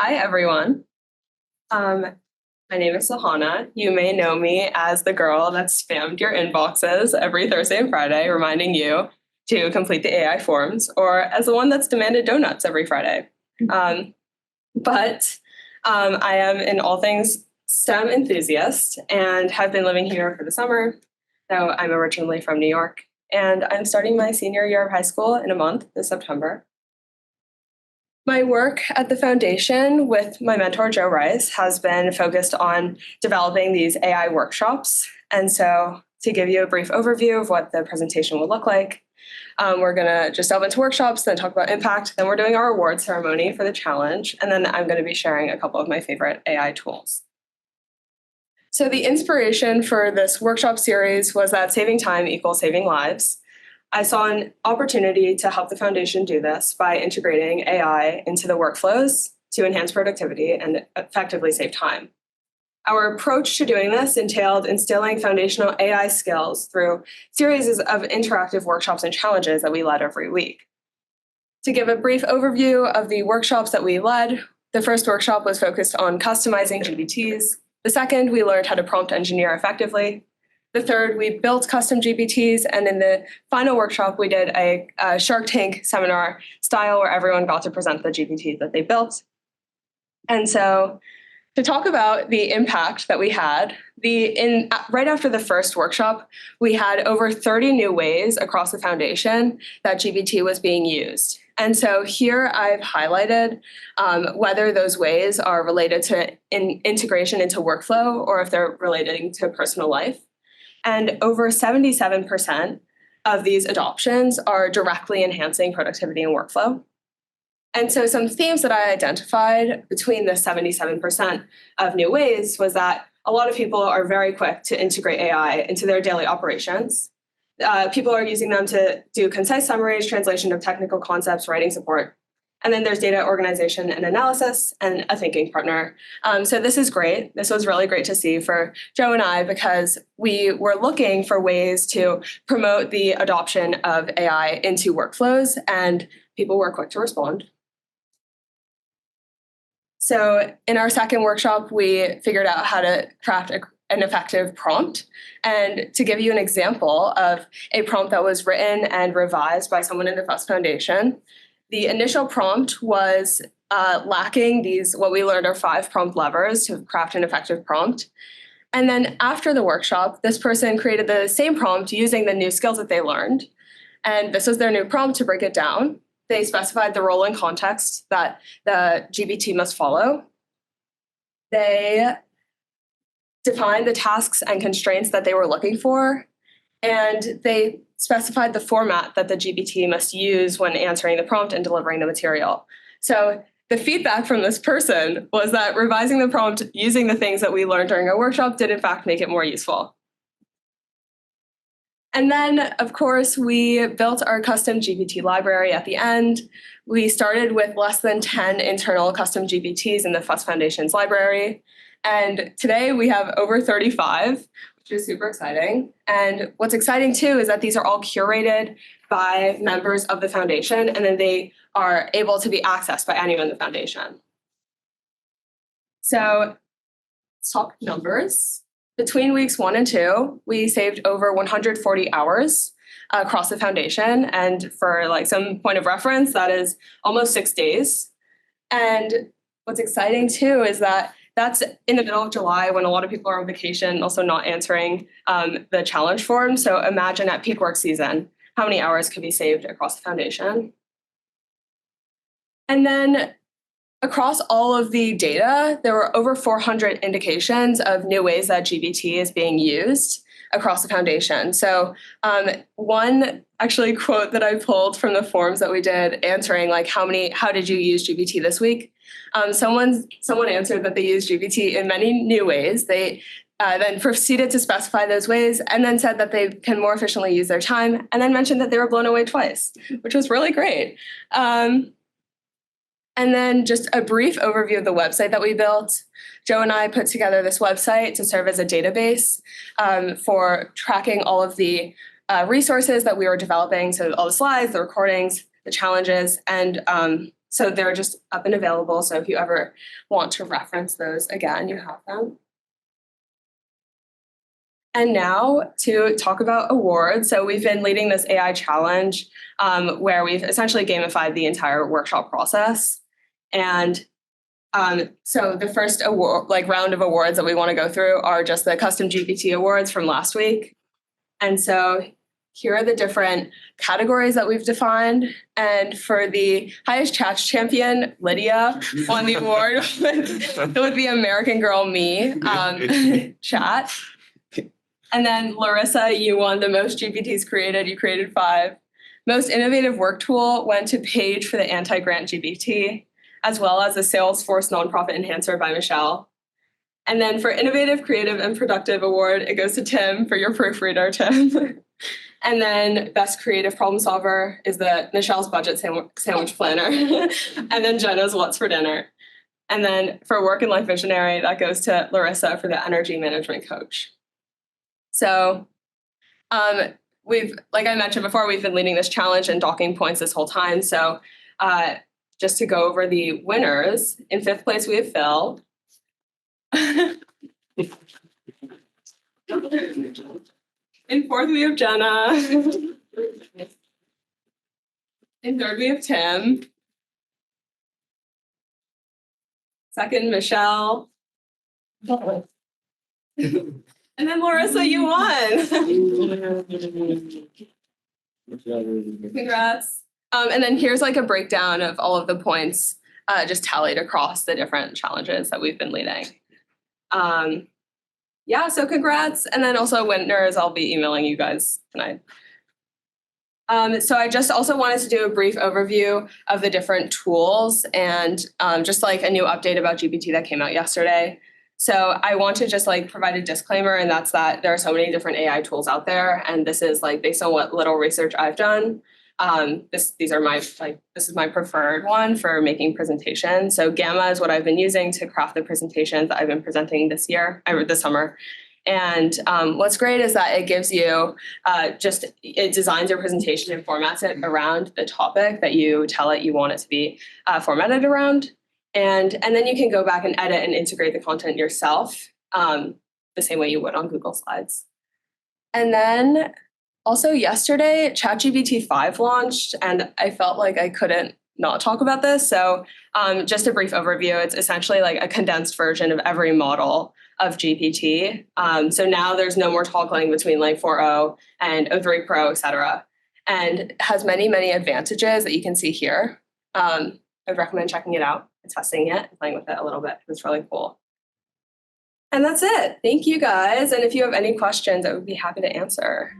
Hi, everyone. Um, my name is Sahana. You may know me as the girl that spammed your inboxes every Thursday and Friday, reminding you to complete the AI forms, or as the one that's demanded donuts every Friday. But I am an all things STEM enthusiast and have been living here for the summer. So I'm originally from New York, and I'm starting my senior year of high school in a month, this September. My work at the foundation with my mentor, Joe Rice, has been focused on developing these AI workshops. And so, to give you a brief overview of what the presentation will look like, we're going to just delve into workshops, then talk about impact, then we're doing our award ceremony for the challenge, and then I'm going to be sharing a couple of my favorite AI tools. So, the inspiration for this workshop series was that saving time equals saving lives. I saw an opportunity to help the foundation do this by integrating AI into the workflows to enhance productivity and effectively save time. Our approach to doing this entailed instilling foundational AI skills through series of interactive workshops and challenges that we led every week. To give a brief overview of the workshops that we led, the first workshop was focused on customizing GPTs. The second, we learned how to prompt engineer effectively. The third, we built custom GPTs, and in the final workshop, we did a Shark Tank seminar style where everyone got to present the GPTs that they built. And so, to talk about the impact that we had, right after the first workshop, we had over 30 new ways across the foundation that GPT was being used. And so here I've highlighted whether those ways are related to integration into workflow or if they're relating to personal life. And over 77% of these adoptions are directly enhancing productivity and workflow. And so some themes that I identified between the 77% of new ways was that a lot of people are very quick to integrate AI into their daily operations. People are using them to do concise summaries, translation of technical concepts, writing support. And then there's data organization and analysis and a thinking partner. So this is great. This was really great to see for Joe and I because we were looking for ways to promote the adoption of AI into workflows, and people were quick to respond. So in our second workshop, we figured out how to craft an effective prompt. And to give you an example of a prompt that was written and revised by someone in the FUSF Foundation, the initial prompt was lacking what we learned are 5 prompt levers to craft an effective prompt. And then after the workshop, this person created the same prompt using the new skills that they learned. And this was their new prompt to break it down. They specified the role and context that the GPT must follow. They defined the tasks and constraints that they were looking for. And they specified the format that the GPT must use when answering the prompt and delivering the material. So the feedback from this person was that revising the prompt using the things that we learned during our workshop did in fact make it more useful. And then, of course, we built our custom GPT library at the end. We started with less than 10 internal custom GPTs in the FUSF Foundation's library. And today we have over 35, which is super exciting. And what's exciting too is that these are all curated by members of the foundation, and then they are able to be accessed by anyone in the foundation. So let's talk numbers. Between weeks 1 and 2, we saved over 140 hours across the foundation. And for some point of reference, that is almost 6 days. And what's exciting too is that that's in the middle of July when a lot of people are on vacation, also not answering the challenge form. So imagine at peak work season, how many hours could be saved across the foundation. And then across all of the data, there were over 400 indications of new ways that GPT is being used across the foundation. So one actually quote that I pulled from the forms that we did answering how did you use GPT this week? Someone answered that they used GPT in many new ways. They then proceeded to specify those ways and then said that they can more efficiently use their time and then mentioned that they were blown away twice, which was really great. And then just a brief overview of the website that we built. Joe and I put together this website to serve as a database for tracking all of the resources that we were developing. So all the slides, the recordings, the challenges, and So they're just up and available. So if you ever want to reference those again, you have them. And now to talk about awards. So we've been leading this AI challenge where we've essentially gamified the entire workshop process. And so the first award, round of awards that we want to go through are just the custom GPT awards from last week. And so here are the different categories that we've defined. And for the highest chat champion, Lydia won the award with the American Girl Me chat. And then Larissa, you won the most GPTs created. You created 5. Most innovative work tool went to Paige for the anti-grant GPT, as well as the Salesforce Nonprofit Enhancer by Michelle. And then for innovative, creative, and productive award, it goes to Tim for your proofreader, Tim. And then best creative problem solver is the Michelle's budget sandwich planner. And then Jenna's what's for dinner. And then for work and life visionary, that goes to Larissa for the energy management coach. So we've, like I mentioned before, we've been leading this challenge and docking points this whole time. So just to go over the winners, in 5th place, we have Phil. In 4th, we have Jenna. In 3rd, we have Tim. 2nd, Michelle. And then Larissa, you won. Congrats. And then here's a breakdown of all of the points just tallied across the different challenges that we've been leading. Yeah, so congrats. And then also winners, I'll be emailing you guys tonight. So I just also wanted to do a brief overview of the different tools and just a new update about GPT that came out yesterday. So I want to just provide a disclaimer, and that's that there are so many different AI tools out there, and this is based on what little research I've done. This is my preferred one for making presentations. So Gamma is what I've been using to craft the presentations that I've been presenting this summer. And what's great is that it gives you it designs your presentation and formats it around the topic that you tell it you want it to be formatted around. And then you can go back and edit and integrate the content yourself the same way you would on Google Slides. And then also yesterday, ChatGPT 5 launched, and I felt like I couldn't not talk about this. So just a brief overview, it's essentially a condensed version of every model of GPT. So now there's no more toggling between 4.0 and O3 Pro, et cetera. And it has many, many advantages that you can see here. I would recommend checking it out and testing it and playing with it a little bit. It's really cool. And that's it. Thank you guys. And if you have any questions, I would be happy to answer.